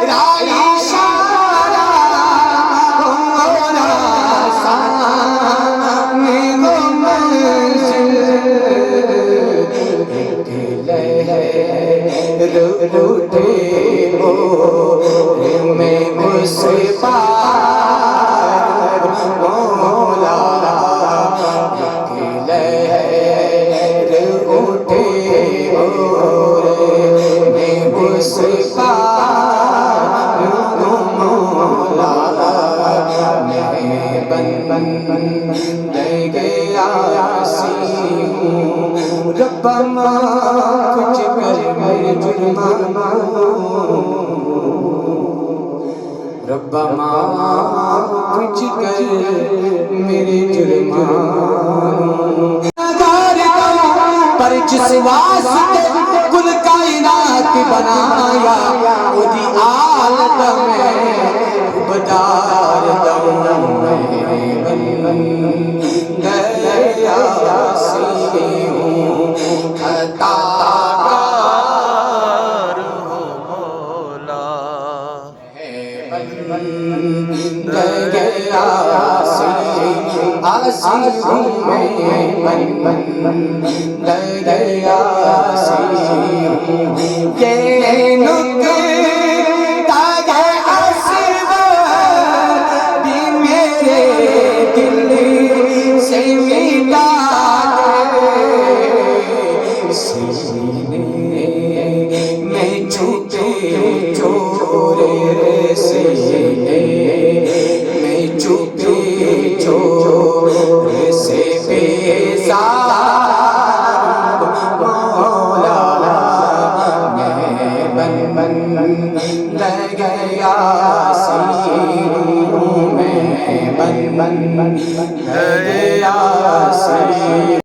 تیرا اشارہ ہمارا سامنے وہ منزل لہر اٹھے ہو میں اس پار مولا لہر اٹھے ہو میں اس پار مولا میں بن گیا سی ہوں ربا کچھ کر میرے جرمانہ ربا کچھ کر میرے جرمانہ پر جس واسطے کل کائنات بنایا وہی آلت میں بدار دوں بن گیا سی ہوں عطاکار ہو مولا بن گیا سی ہوں میں بن گیا سی ہوں یہ نکتہ ہے اصل بھی میرے دل سے مٹا سینے میں چھپے چورے سینے میں چھپے چورے سے بیزار مولا میں بن گیا سی ہوں میں بن گیا سی